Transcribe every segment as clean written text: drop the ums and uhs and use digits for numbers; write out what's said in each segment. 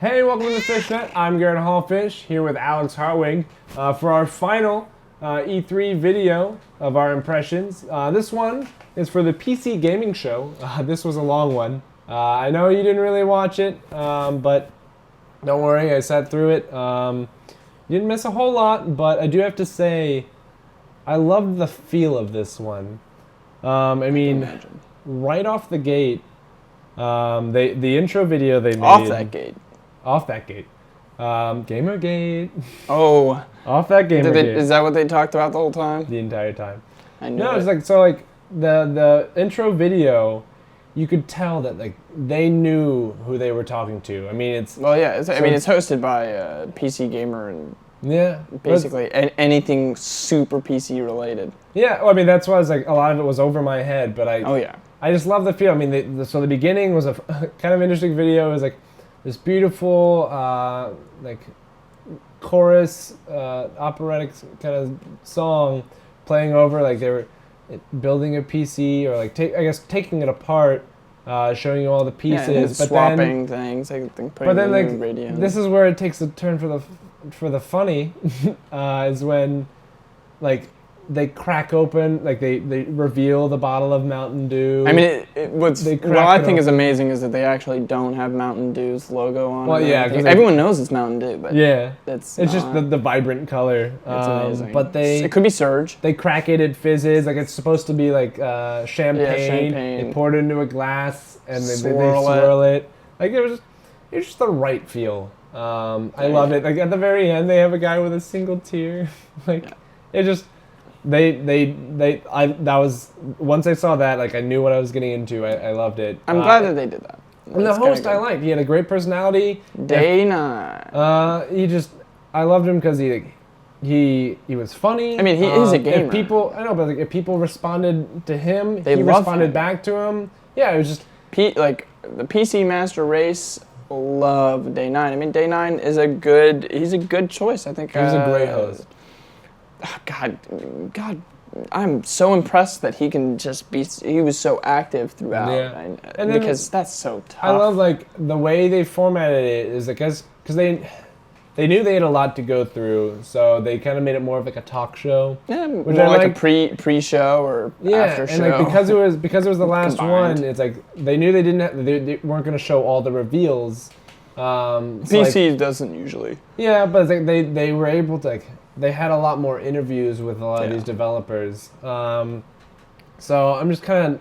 Hey, welcome to the Fishnet. I'm Garrett Hallfish here with Alex Harwig for our final E3 video of our impressions. This one is for the PC Gaming Show. This was a long one. I know you didn't really watch it, but don't worry, I sat through it. You didn't miss a whole lot, but I do have to say, I loved the feel of this one. I mean, right off the gate, the intro video they made. Off that gate. Gamergate. Oh. Off that Gamergate. Is that what they talked about the whole time? The entire time. I knew No, it. it's like, the intro video, you could tell that like they knew who they were talking to. I mean, it's... Well, yeah, it's hosted by PC Gamer and yeah, basically anything super PC related. Yeah, well, I mean, that's why it's like a lot of it was over my head, but Oh, yeah. I just love the feel. I mean, so the beginning was a kind of interesting video. It was like this beautiful, like, chorus, operatic kind of song playing over, like they were building a PC or like, taking it apart, showing you all the pieces. Yeah, but swapping things, like putting but then, like, radio. This is where it takes a turn for the funny, is when, like, they crack open, like they reveal the bottle of Mountain Dew. I mean, what I think is amazing is that they actually don't have Mountain Dew's logo on it. Well, yeah, everyone knows it's Mountain Dew, but yeah, it's just the vibrant color. It's amazing. But it could be Surge. They crack it, it fizzes, like it's supposed to be like champagne. Yeah, champagne. They pour it into a glass and they swirl it. Like it was just the right feel. I love it. Like at the very end, they have a guy with a single tear. Like it just. That was, once I saw that, like I knew what I was getting into. I loved it. I'm glad that they did that. And the host I liked. He had a great personality. Day 9. I loved him because he was funny. I mean, he is a gamer. If people responded to him, he responded back to him. Yeah, it was just like the PC Master Race. Love Day 9. I mean, Day 9 is he's a good choice. I think he's a great host. God, I'm so impressed that he can just be. He was so active throughout, and because that's so tough. I love like the way they formatted it is because they knew they had a lot to go through, so they kind of made it more of like a talk show. Yeah, more like a pre-show or after show. And like because it was the last combined. one, it's like they knew they weren't going to show all the reveals. PC doesn't usually. Yeah, but it's like they were able to like. They had a lot more interviews with a lot of these developers. So I'm going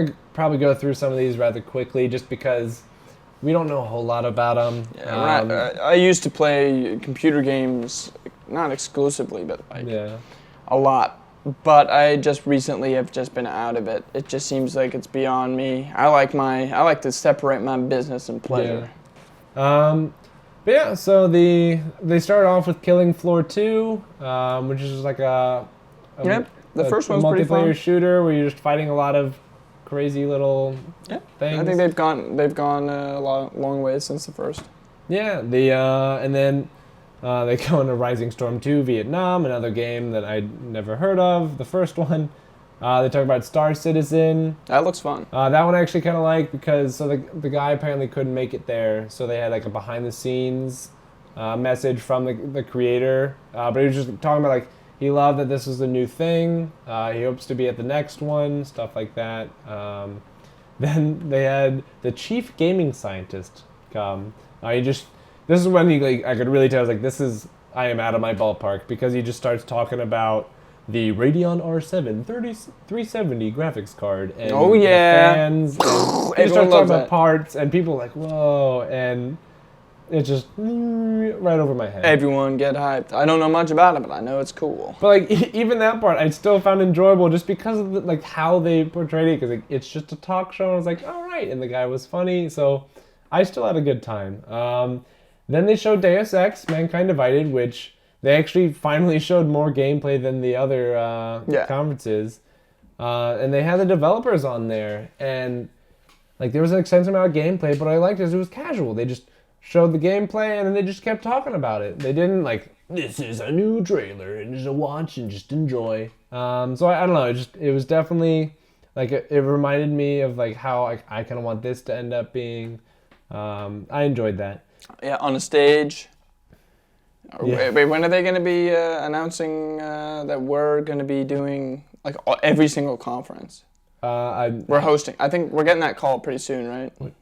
to probably go through some of these rather quickly just because we don't know a whole lot about them. Yeah, I used to play computer games, not exclusively, but a lot. But I just recently have just been out of it. It just seems like it's beyond me. I like to separate my business and pleasure. Yeah. But yeah, so they started off with Killing Floor 2, which is like the first one's pretty fun. Multiplayer shooter where you're just fighting a lot of crazy little things. I think they've gone a long way since the first. Yeah, and then they go into Rising Storm 2 Vietnam, another game that I'd never heard of. The first one. They talk about Star Citizen. That looks fun. That one I actually kind of like because the guy apparently couldn't make it there, so they had like a behind the scenes message from the creator. But he was just talking about like he loved that this was a new thing. He hopes to be at the next one, stuff like that. Then they had the chief gaming scientist come. This is when I could really tell I was like I am out of my ballpark because he just starts talking about the Radeon R7 370 graphics card and fans. They start talking about parts and people are like, whoa, and it's just right over my head. Everyone get hyped. I don't know much about it, but I know it's cool. But like even that part, I still found enjoyable just because of like how they portrayed it. Because it's just a talk show, and I was like, all right, and the guy was funny, so I still had a good time. Then they showed Deus Ex: Mankind Divided, which. They actually finally showed more gameplay than the other conferences. And they had the developers on there. And like there was an extensive amount of gameplay, but what I liked is it was casual. They just showed the gameplay and then they just kept talking about it. They didn't like, this is a new trailer and just watch and just enjoy. So I don't know, it was definitely like it reminded me of like how I kind of want this to end up being. I enjoyed that. Yeah, on a stage. Yeah. Wait, when are they going to be announcing that we're going to be doing like every single conference? We're hosting. I think we're getting that call pretty soon, right? We're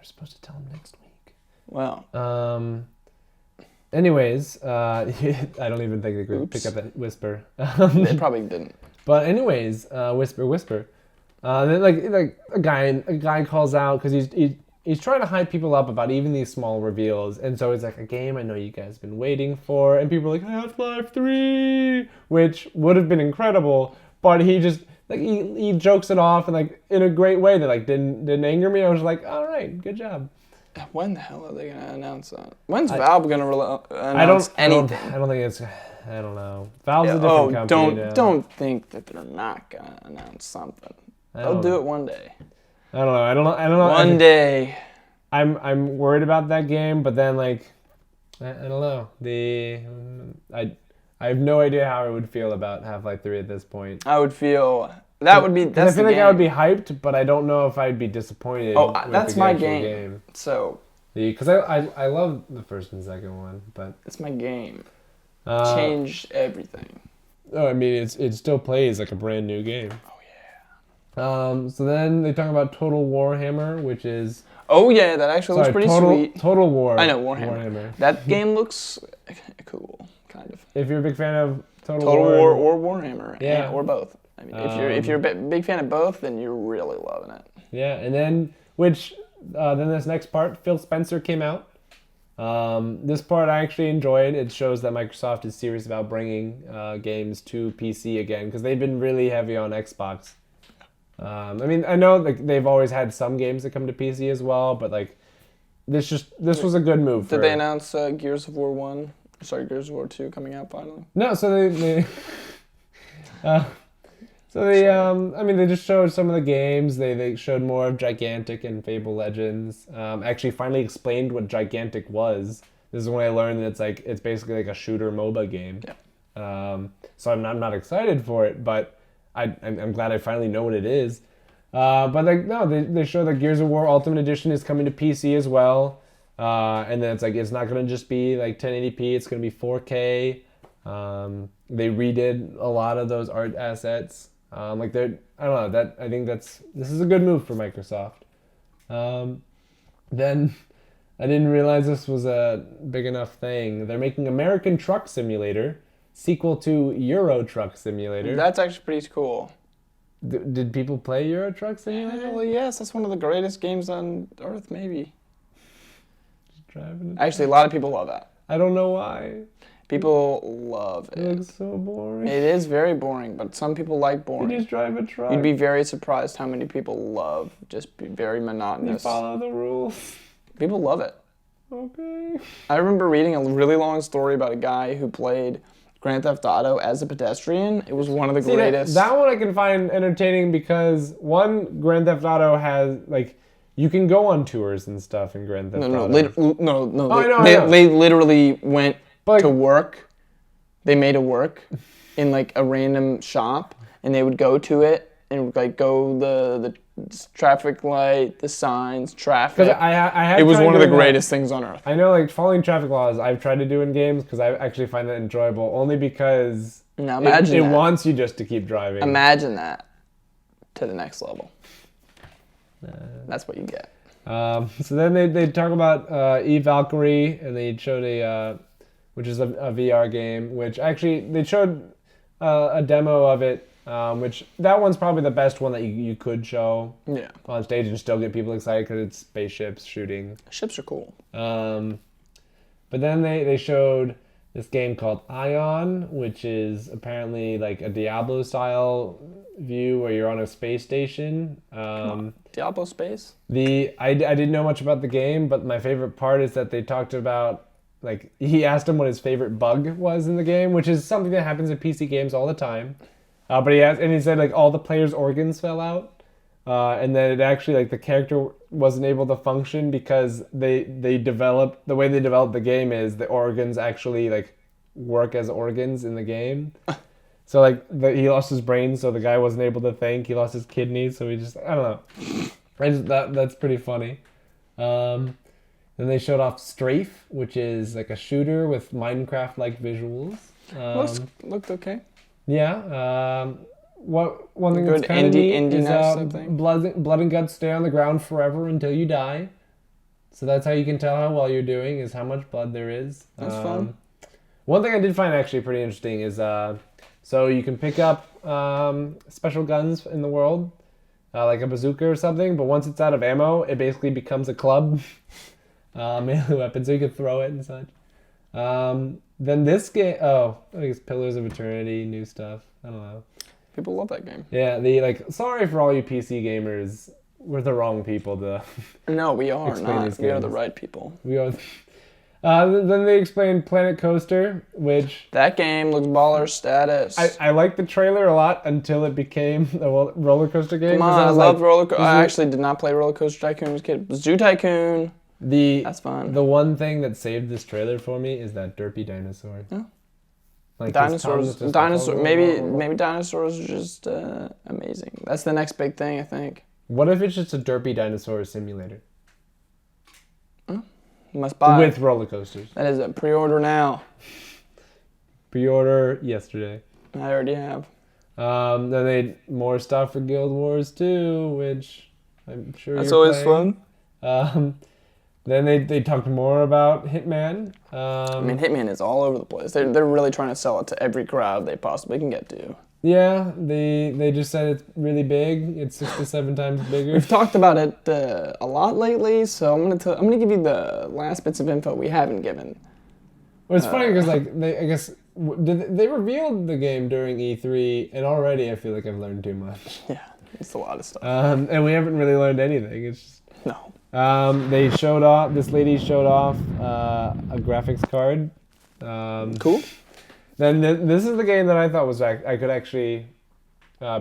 supposed to tell them next week. Wow. Anyways, I don't even think they could pick up that whisper. They probably didn't. But anyways, whisper. Then like a guy calls out because he's trying to hype people up about even these small reveals, and so it's like a game I know you guys have been waiting for, and people are like Half-Life 3, which would have been incredible, but he just like he jokes it off and like in a great way that like didn't anger me. I was like, all right, good job. When the hell are they gonna announce that? When's Valve gonna announce anything? I don't think it's. I don't know. Valve's a different company. Don't think that they're not gonna announce something. They'll do it one day. I don't know. One day. I'm worried about that game, but then like, I don't know. I have no idea how I would feel about Half-Life 3 at this point. I would feel that would be. That's I feel like I would be hyped, but I don't know if I'd be disappointed. Oh, that's my game. So. Because I love the first and second one, but it's my game. Changed everything. Oh, I mean it still plays like a brand new game. Oh yeah. So then they talk about Total Warhammer, which is. Oh yeah, that actually looks pretty sweet. Total War. I know Warhammer. That game looks cool, kind of. If you're a big fan of Total War or Warhammer, yeah, or both. I mean, if you're a big fan of both, then you're really loving it. Yeah, and then then this next part, Phil Spencer came out. This part I actually enjoyed. It shows that Microsoft is serious about bringing games to PC again, because they've been really heavy on Xbox. I mean, I know like they've always had some games that come to PC as well, but like this was a good move. Did they announce Gears of War 1? Sorry, Gears of War 2 coming out finally? No, so they I mean, they just showed some of the games. They showed more of Gigantic and Fable Legends. Actually, finally explained what Gigantic was. This is when I learned that it's basically like a shooter MOBA game. Yeah. So I'm not excited for it, but I'm glad I finally know what it is. But like no, they show that Gears of War Ultimate Edition is coming to PC as well. And then it's not gonna just be like 1080p. It's gonna be 4K. They redid a lot of those art assets. I don't know, I think this is a good move for Microsoft. Then I didn't realize this was a big enough thing. They're making American Truck Simulator, sequel to Euro Truck Simulator. That's actually pretty cool. Did people play Euro Truck Simulator? Well, yes, that's one of the greatest games on Earth, maybe. Just driving. Actually, a lot of people love that. I don't know why. People love it. It looks so boring. It is very boring, but some people like boring. You just drive a truck. You'd be very surprised how many people love just be very monotonous. You follow the rules. People love it. Okay. I remember reading a really long story about a guy who played Grand Theft Auto as a pedestrian. It was one of the greatest. That one I can find entertaining because one, Grand Theft Auto has like you can go on tours and stuff in Grand Theft Auto. No. Oh, I know. They literally went to work. They made a work in like a random shop, and they would go to it and like go the traffic light, the signs, traffic. It was one of the greatest things on earth. I know, like following traffic laws, I've tried to do in games because I actually find that enjoyable. Only because it wants you just to keep driving. Imagine that to the next level. That's what you get. So then they talk about E-Valkyrie, and they showed which is a VR game, which actually they showed a demo of it, which that one's probably the best one that you could show on stage and still get people excited because it's spaceships shooting. Ships are cool. But then they showed this game called Ion, which is apparently like a Diablo-style view where you're on a space station. Diablo space? I didn't know much about the game, but my favorite part is that they talked about, like, he asked him what his favorite bug was in the game, which is something that happens in PC games all the time. But he said like all the players' organs fell out, and then it actually like the character wasn't able to function because they developed the way they developed the game is the organs actually like work as organs in the game. So like he lost his brain, so the guy wasn't able to think. He lost his kidneys, so he just I don't know. That's pretty funny. Then they showed off Strafe, which is like a shooter with Minecraft-like visuals. Looked okay. Yeah. One thing Good that's kind of neat is something. blood and guts stay on the ground forever until you die. So that's how you can tell how well you're doing, is how much blood there is. That's fun. One thing I did find actually pretty interesting is so you can pick up special guns in the world, like a bazooka or something, but once it's out of ammo, it basically becomes a club, melee weapon, so you can throw it and such. Then this game, I guess Pillars of Eternity, new stuff. I don't know. People love that game. Yeah, sorry for all you PC gamers. We're the wrong people to. No, we are not. We are the right people. We are. Then they explained Planet Coaster, which... That game looks baller status. I liked the trailer a lot until it became a roller coaster game. Come on, I loved roller coaster. I actually did not play Roller Coaster Tycoon as a kid. Zoo Tycoon. That's fun. The one thing that saved this trailer for me is that derpy dinosaur. Yeah. Like dinosaurs. Maybe dinosaurs are just amazing. That's the next big thing, I think. What if it's just a derpy dinosaur simulator? You must buy with roller coasters. That is a pre-order now. Pre-order yesterday. I already have. Then they more stuff for Guild Wars 2, which I'm sure that's you're always playing. fun. Then they talked more about Hitman. I mean, Hitman is all over the place. They're really trying to sell it to every crowd they possibly can get to. Yeah, they just said it's really big. It's 6 to 7 times bigger. We've talked about it a lot lately, so I'm gonna give you the last bits of info we haven't given. Well, it's funny because they revealed the game during E3, and already I feel like I've learned too much. Yeah, it's a lot of stuff. And we haven't really learned anything. It's just no. They showed off. This lady showed off a graphics card. Cool. Then this is the game that I thought was I could actually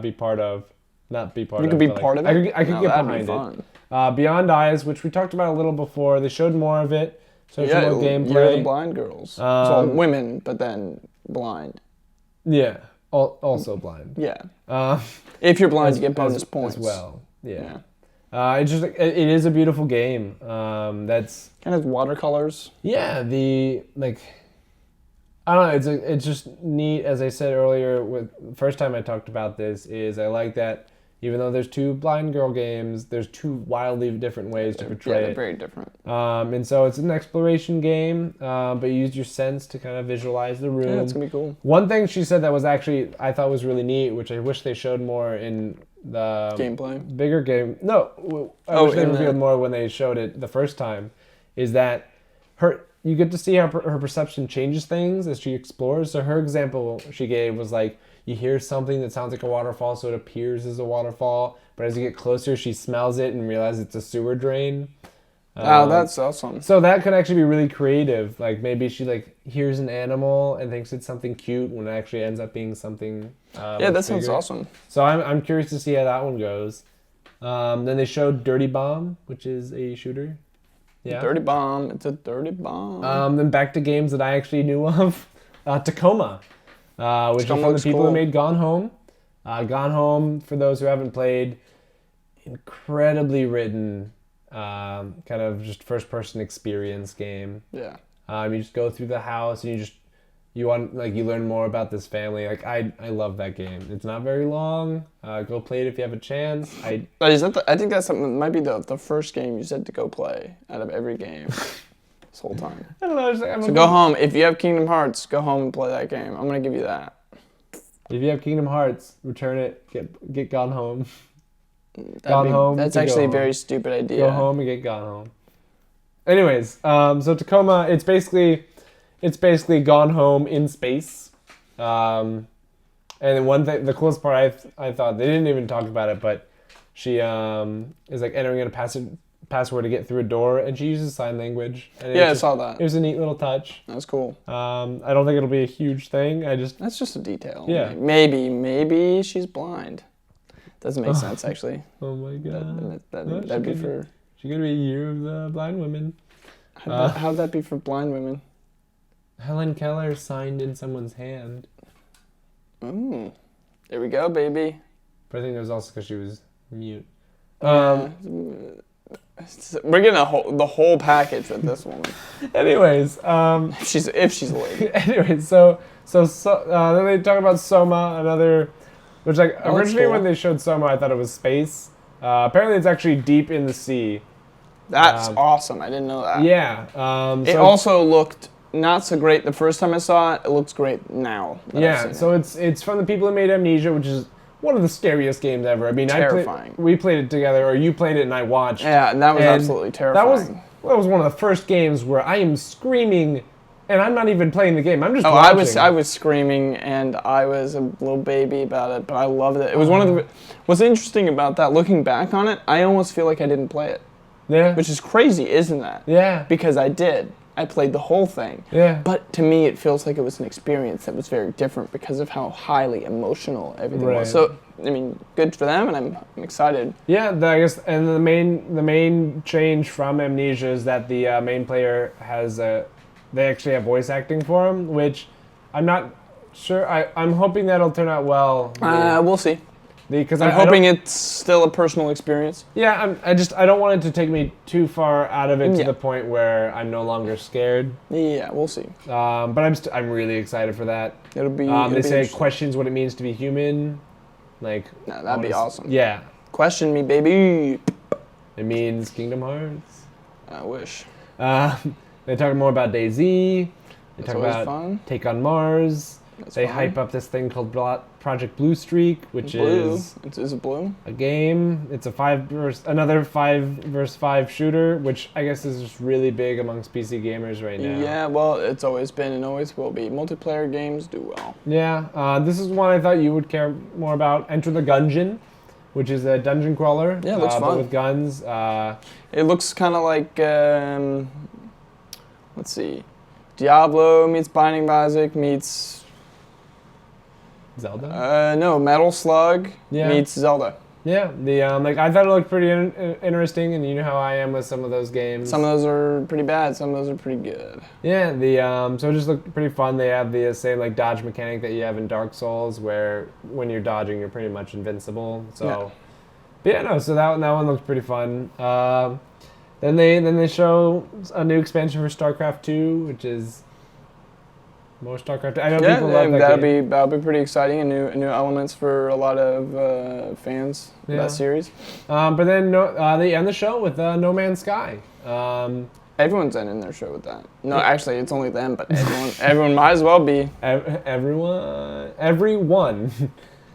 be part of. Not be part of. You could be part of it? I could get behind it. Beyond Eyes, which we talked about a little before. They showed more of it. So some more gameplay. You're the blind girls. So women, but then blind. Yeah. Also blind. Yeah. If you're blind, you get bonus points. As well. Yeah. It is a beautiful game. That's kind of watercolors. Yeah, I don't know. It's just neat. As I said earlier, the first time I talked about this, is I like that even though there's 2 blind girl games, there's 2 wildly different ways to portray it. Yeah, they're very different. And so it's an exploration game, but you use your sense to kind of visualize the room. Yeah, it's gonna be cool. One thing she said that was actually I thought was really neat, which I wish they showed more in the gameplay. Bigger game. No, I wish they revealed more when they showed it the first time. Is that you get to see how her perception changes things as she explores. So her example she gave was like, you hear something that sounds like a waterfall, so it appears as a waterfall. But as you get closer, she smells it and realizes it's a sewer drain. That's awesome. So that could actually be really creative. Like maybe she hears an animal and thinks it's something cute when it actually ends up being something. That sounds awesome. So I'm curious to see how that one goes. Then they showed Dirty Bomb, which is a shooter. Yeah. Dirty Bomb. It's a dirty bomb. Then back to games that I actually knew of. Tacoma, which is from the people who made Gone Home. Gone Home, for those who haven't played, incredibly written, kind of just first-person experience game. Yeah. You just go through the house and you learn more about this family. I love that game. It's not very long. Go play it if you have a chance. I think that's something that might be the first game you said to go play out of every game this whole time. I don't know. So go home. If you have Kingdom Hearts, go home and play that game. I'm gonna give you that. If you have Kingdom Hearts, return it. Get Gone Home. Home. That's actually a very stupid idea. Go home and get Gone Home. Anyways, so Tacoma, it's basically Gone Home in space. And one thing, the coolest part I thought, they didn't even talk about it, but she is entering in a password to get through a door, and she uses sign language. And I saw that. It was a neat little touch. That was cool. I don't think it'll be a huge thing. That's just a detail. Yeah. Maybe she's blind. Doesn't make sense, actually. Oh my god. That'd be for... She's gonna be a year of the blind women. How'd that be for blind women? Helen Keller signed in someone's hand. Ooh. There we go, baby. But I think it was also because she was mute. We're getting the whole package with this woman. Anyways, if she's a lady. Anyways, so then they talk about Soma, another, which like originally when they showed Soma, I thought it was space. Apparently, it's actually deep in the sea. That's awesome. I didn't know that. Yeah. It also looked not so great the first time I saw it. It looks great now. Yeah. So it's from the people who made Amnesia, which is one of the scariest games ever. I mean, terrifying. We played it together, or you played it and I watched. Yeah, and that was absolutely terrifying. That was one of the first games where I am screaming, and I'm not even playing the game. I'm just watching. I was screaming, and I was a little baby about it, but I loved it. It was one of the. What's interesting about that, looking back on it, I almost feel like I didn't play it. Yeah. Which is crazy, isn't that? Yeah. Because I did. I played the whole thing. Yeah. But to me, it feels like it was an experience that was very different because of how highly emotional everything was. So, I mean, good for them, and I'm excited. Yeah, I guess, and the main change from Amnesia is that the main player has they actually have voice acting for him, which I'm not sure. I'm hoping that'll turn out well. We'll see. Because I'm hoping it's still a personal experience. Yeah, I don't want it to take me too far out of it to the point where I'm no longer scared. Yeah, we'll see. But I'm really excited for that. It'll be. They say it questions what it means to be human. Like, that'd be awesome. Yeah. Question me, baby. It means Kingdom Hearts. I wish. They talk more about DayZ. They talk about fun. Take on Mars. They hype up this thing called Project Blue Streak, which is it blue? A game. It's another 5 versus 5 shooter, which I guess is just really big amongst PC gamers right now. Yeah, well, it's always been and always will be. Multiplayer games do well. Yeah, this is one I thought you would care more about. Enter the Gungeon, which is a dungeon crawler. Yeah, it looks fun. But with guns. It looks kind of like, let's see, Diablo meets Binding of Isaac meets... Zelda? No, Metal Slug meets Zelda. Yeah, I thought it looked pretty interesting, and you know how I am with some of those games. Some of those are pretty bad, some of those are pretty good. Yeah, so it just looked pretty fun. They have the same dodge mechanic that you have in Dark Souls, where when you're dodging, you're pretty much invincible. So, so that one looks pretty fun. Then they show a new expansion for StarCraft 2, which is more StarCraft 2. I know people love that game. That'll be pretty exciting, and new elements for a lot of fans of that series. But then they end the show with No Man's Sky. Everyone's ending their show with that. No, actually, it's only them, but everyone might as well be. Everyone.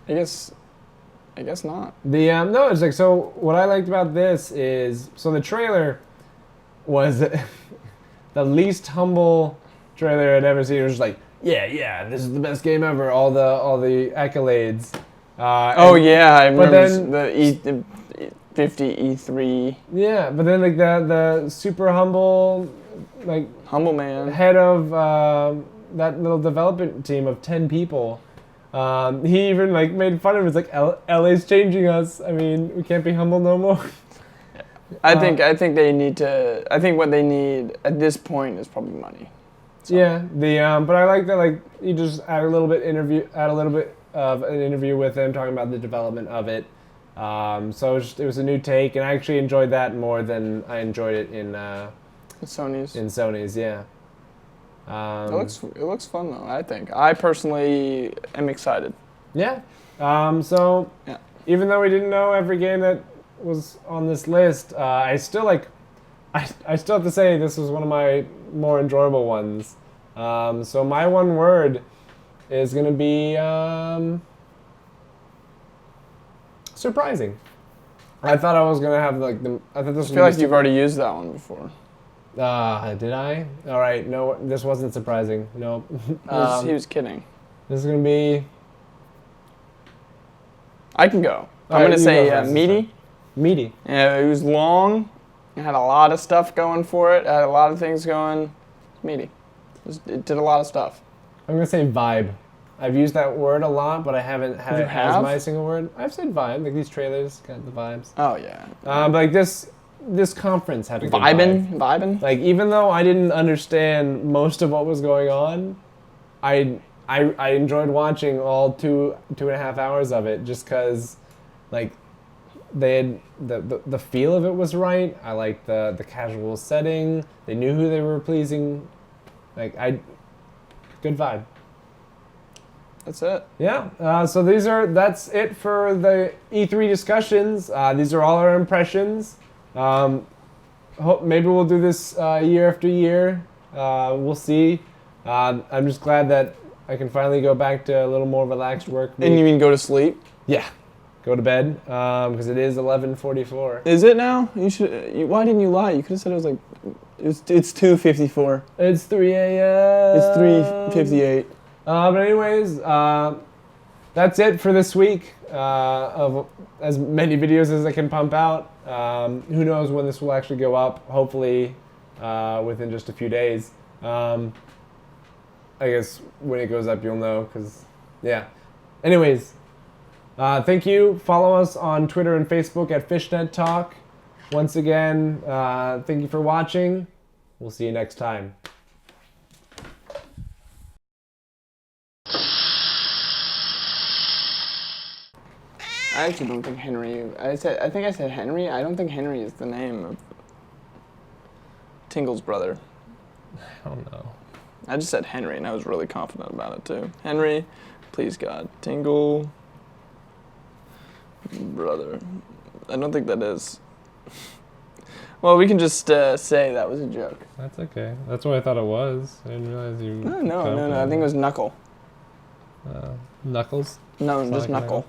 I guess not. No, it's so what I liked about this is the trailer was the least humble trailer I'd ever seen. It was just this is the best game ever. All the accolades. I remember the 50 E3. Yeah, but then the super humble humble man head of that little development team of 10 people. He even made fun of it. It's LA's changing us. I mean, we can't be humble no more. I think they need to. I think what they need at this point is probably money. So. Yeah, but I like that you just add a little bit of an interview with him talking about the development of it. So it was a new take, and I actually enjoyed that more than I enjoyed it in Sony's. In Sony's, yeah. It looks fun though. I think I personally am excited. Yeah. Even though we didn't know every game that was on this list, I still have to say this was one of my more enjoyable ones. So my one word is gonna be surprising. I thought I was gonna have I thought this. I feel like you've already used that one before. Did I? All right. No, this wasn't surprising. Nope. He was kidding. This is gonna be. I can go. I'm gonna say meaty. Meaty. Yeah, it was long. It had a lot of stuff going for it. It had a lot of things going. Meaty. It did a lot of stuff. I'm gonna say vibe. I've used that word a lot, but I haven't had it as my single word. I've said vibe. These trailers got the vibes. Oh yeah. But this conference had a good vibe. Vibing. Even though I didn't understand most of what was going on, I enjoyed watching all 2.5 hours of it just because, they had the feel of it was right. I liked the casual setting. They knew who they were pleasing. Good vibe. That's it. Yeah. So that's it for the E3 discussions. These are all our impressions. Maybe we'll do this year after year. We'll see. I'm just glad that I can finally go back to a little more relaxed work week. And you mean go to sleep? Yeah. Go to bed because it is 11:44. Is it now? Why didn't you lie? You could have said it was like it's 2:54. It's 3 a.m. It's 3:58. But anyways, that's it for this week of as many videos as I can pump out. Who knows when this will actually go up? Hopefully within just a few days. I guess when it goes up, you'll know because, yeah. Anyways, thank you. Follow us on Twitter and Facebook at Fishnet Talk. Once again, thank you for watching. We'll see you next time. I actually don't think Henry. I think I said Henry. I don't think Henry is the name of Tingle's brother. I don't know. I just said Henry, and I was really confident about it too. Henry, please God, Tingle brother. I don't think that is. Well, we can just say that was a joke. That's okay. That's what I thought it was. I didn't realize you. No. I think it was Knuckle. Knuckles? No, just Knuckle.